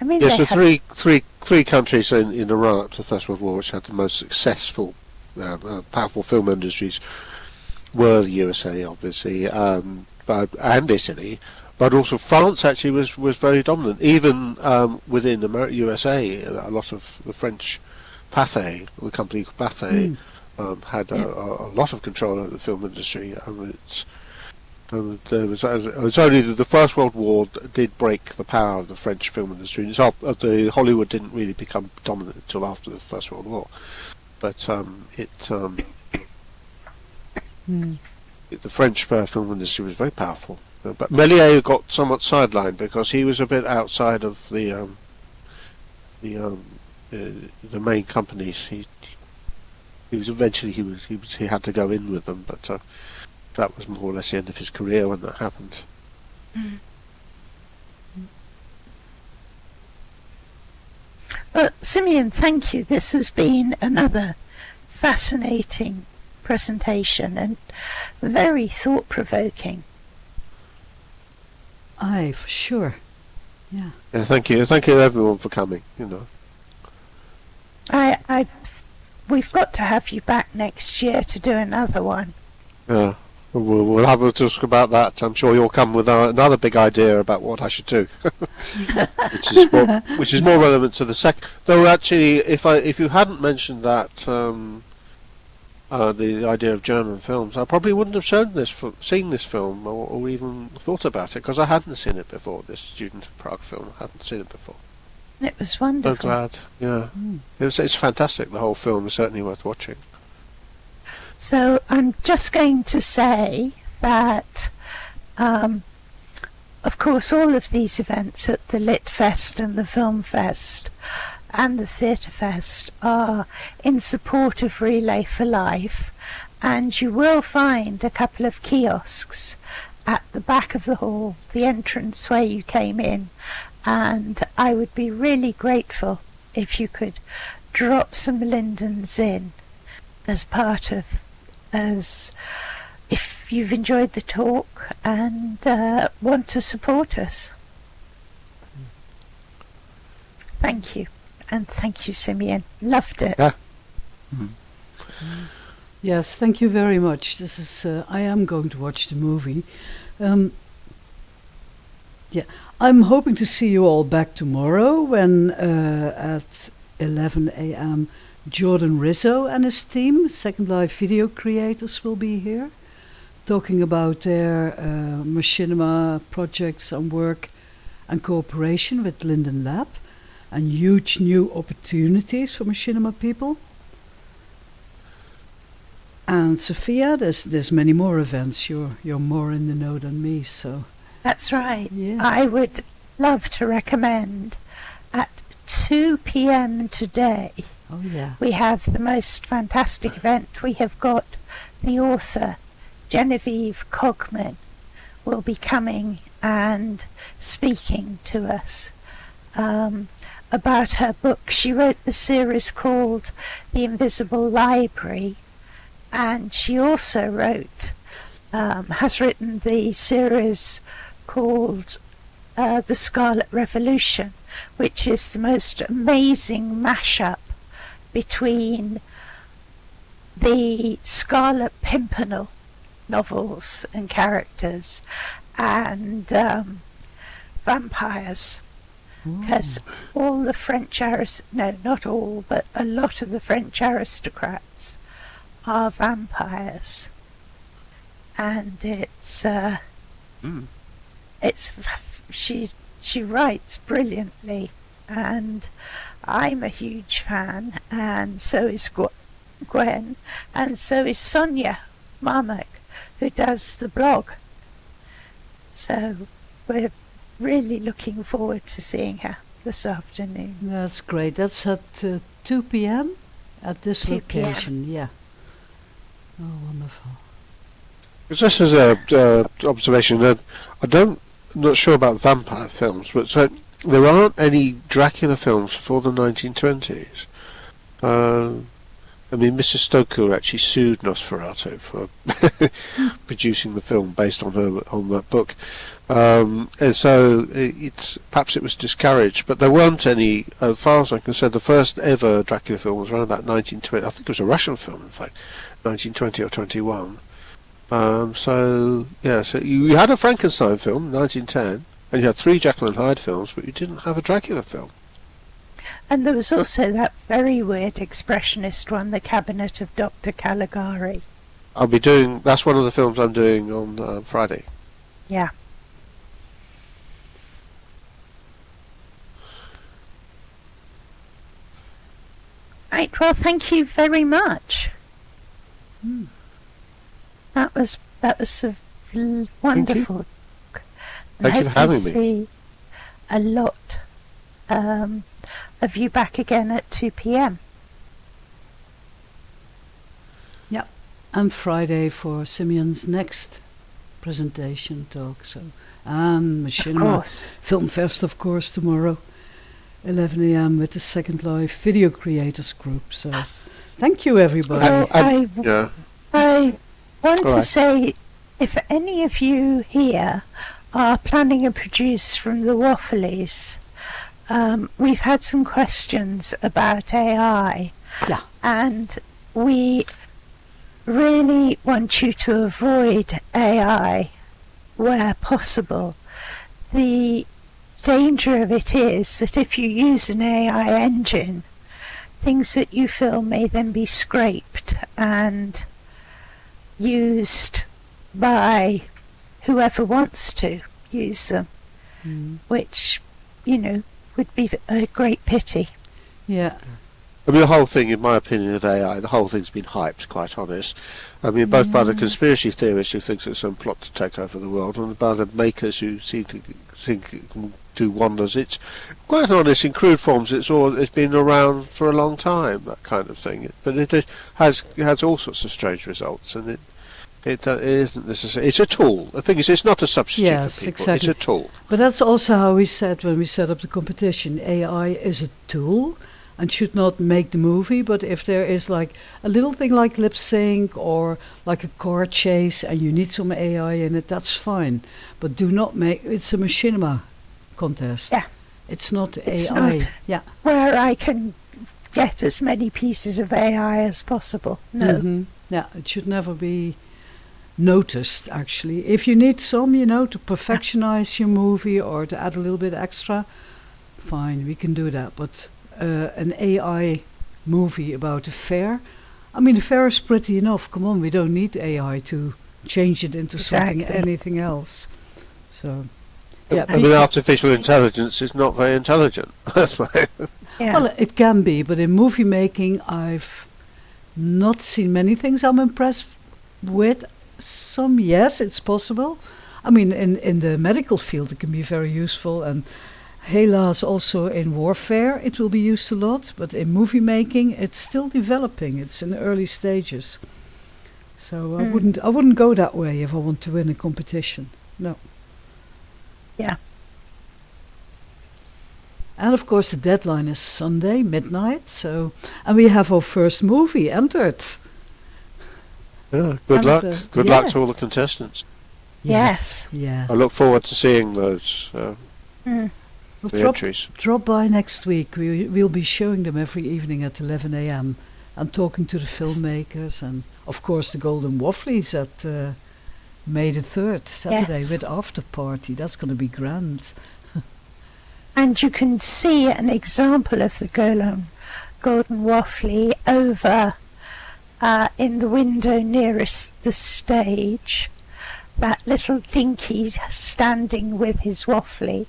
S2: I mean,
S3: yes, the three countries in the run-up to the First World War which had the most successful, powerful film industries were the USA, obviously, and Italy, but also France actually was very dominant. Even within USA, a lot of the French Pathé, the company Pathé, had a lot of control over the film industry. It's only the First World War that did break the power of the French film industry. The Hollywood didn't really become dominant until after the First World War, but the French film industry was very powerful. But Méliès got somewhat sidelined because he was a bit outside of the main companies. He had to go in with them, but that was more or less the end of his career when that happened.
S2: Well, Symeon, thank you. This has been another fascinating presentation and very thought-provoking.
S1: Aye, for sure. Yeah.
S3: Yeah, thank you. Thank you everyone for coming,
S2: We've got to have you back next year to do another one.
S3: Yeah. We'll have a talk about that. I'm sure you'll come with another big idea about what I should do, which is more relevant to the second. Though actually, if you hadn't mentioned that the idea of German films, I probably wouldn't have seen this film or even thought about it, because I hadn't seen it before. This Student of Prague film, I hadn't seen it before.
S2: It was wonderful.
S3: So glad. Yeah, it's fantastic. The whole film is certainly worth watching.
S2: So I'm just going to say that, of course, all of these events at the Litfest and the FILMFEST and the Theatre Fest are in support of Relay for Life, and you will find a couple of kiosks at the back of the hall, the entrance where you came in, and I would be really grateful if you could drop some lindens in as if you've enjoyed the talk and want to support us. Thank you. And thank you, Symeon. Loved it.
S3: Yeah.
S1: Yes, thank you very much. This is I am going to watch the movie. Yeah, I'm hoping to see you all back tomorrow when at 11 a.m. Jordan Rizzo and his team, Second Life video creators, will be here talking about their machinima projects and work and cooperation with Linden Lab and huge new opportunities for machinima people. And Saffia, there's many more events. You're more in the know than me, so.
S2: That's right.
S1: Yeah.
S2: I would love to recommend at 2 p.m. today.
S1: Oh yeah.
S2: We have the most fantastic event. We have got the author Genevieve Cogman will be coming and speaking to us about her book. She wrote the series called The Invisible Library, and she also has written the series called The Scarlet Revolution, which is the most amazing mashup between the Scarlet Pimpernel novels and characters and vampires, because all the French not all, but a lot of the French aristocrats are vampires, and she writes brilliantly, and I'm a huge fan, and so is Gwen, and so is Sonia Marmok, who does the blog. So we're really looking forward to seeing her this afternoon.
S1: That's great. That's at 2 p.m. at this
S2: 2
S1: location. Yeah. Oh, wonderful.
S3: Just as a observation, I'm not sure about vampire films, but so there aren't any Dracula films before the 1920s. I mean, Mrs. Stoker actually sued Nosferatu for producing the film based on that book, and so perhaps it was discouraged. But there weren't any, as far as I can say. The first ever Dracula film was around about 1920. I think it was a Russian film, in fact, 1920 or 21. So you had a Frankenstein film in 1910, and you had 3 Jekyll and Hyde films, but you didn't have a Dracula film.
S2: And there was also that very weird expressionist one, The Cabinet of Dr. Caligari.
S3: That's one of the films I'm doing on Friday.
S2: Yeah. Right, well, thank you very much. That was a wonderful talk.
S3: Thank you for having me.
S2: See a lot of you back again at 2 p.m.
S1: Yep, and Friday for Symeon's next presentation talk. So, and Machinima FILMFEST, of course, tomorrow, 11 a.m. with the Second Life Video Creators Group. So, thank you, everybody.
S2: I want to say, if any of you here are planning a produce from the Wafflies, we've had some questions about AI, and we really want you to avoid AI where possible. The danger of it is that if you use an AI engine, things that you film may then be scraped and used by whoever wants to use them, which, would be a great pity.
S1: Yeah.
S3: I mean, the whole thing, in my opinion, of AI, the whole thing's been hyped, quite honest. I mean, both by the conspiracy theorists who think it's some plot to take over the world, and by the makers who seem to think it can do wonders. It's quite honest, in crude forms, it's been around for a long time, that kind of thing. But it has all sorts of strange results, and it isn't necessarily. It's a tool. The thing is, it's not a substitute for people.
S1: Exactly.
S3: It's a tool.
S1: But that's also how we said when we set up the competition. AI is a tool and should not make the movie. But if there is like a little thing like lip sync or like a car chase and you need some AI in it, that's fine. But do not make it's a machinima contest.
S2: Yeah.
S1: It's not
S2: It's
S1: AI.
S2: not where I can get as many pieces of AI as possible. No.
S1: Yeah, it should never be noticed, actually. If you need some, to perfectionize your movie or to add a little bit extra, fine, we can do that. But an AI movie about a fair, I mean, the fair is pretty enough. Come on, we don't need AI to change it into anything else. So, yeah.
S3: I mean, artificial intelligence is not very intelligent. That's why.
S2: Yeah.
S1: Well, it can be, but in movie making, I've not seen many things I'm impressed with. Some, yes, it's possible. I mean, in the medical field, it can be very useful, and helaas also in warfare, it will be used a lot. But in movie making, it's still developing. It's in the early stages. So I wouldn't go that way if I want to win a competition. No.
S2: Yeah.
S1: And of course, the deadline is Sunday midnight. So, and we have our first movie entered.
S3: Yeah, good luck. Good luck to all the contestants.
S2: Yes.
S1: Yeah.
S3: I look forward to seeing those entries.
S1: Drop by next week. We'll be showing them every evening at 11 a.m. and talking to the filmmakers and, of course, the Golden Wafflies at May the 3rd, Saturday, with after party. That's going to be grand.
S2: And you can see an example of the Golden Waffly over in the window nearest the stage. That little dinky's standing with his waffly.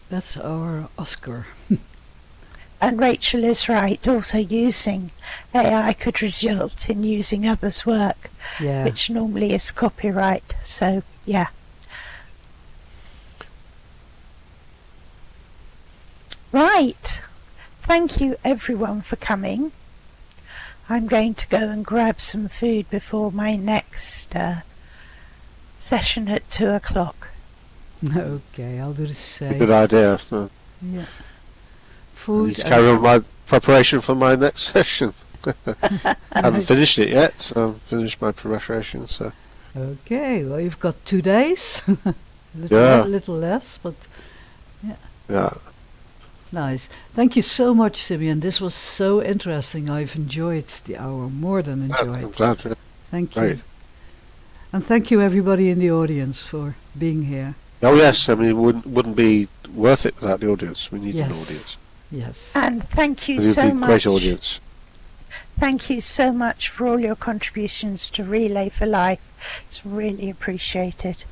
S1: That's our Oscar.
S2: And Rachel is right, also using AI could result in using others' work, which normally is copyright. So, yeah. Right. Thank you everyone for coming. I'm going to go and grab some food before my next session at 2 o'clock.
S1: Okay, I'll do the same.
S3: Good idea.
S1: Yeah.
S3: I
S1: Food.
S3: need to carry on my preparation for my next session. I haven't finished it yet, so I've finished my preparation. So.
S1: Okay, well, you've got 2 days. A little less, but yeah.
S3: Yeah.
S1: Nice. Thank you so much, Symeon. This was so interesting. I've enjoyed the hour, more than enjoyed.
S3: I'm glad.
S1: Thank
S3: Great.
S1: you. And thank you everybody in the audience for being here.
S3: Oh yes, I mean it wouldn't be worth it without the audience. We need an audience.
S1: Yes.
S2: And thank you
S3: It would
S2: so
S3: be a
S2: much.
S3: great audience.
S2: Thank you so much for all your contributions to Relay for Life. It's really appreciated.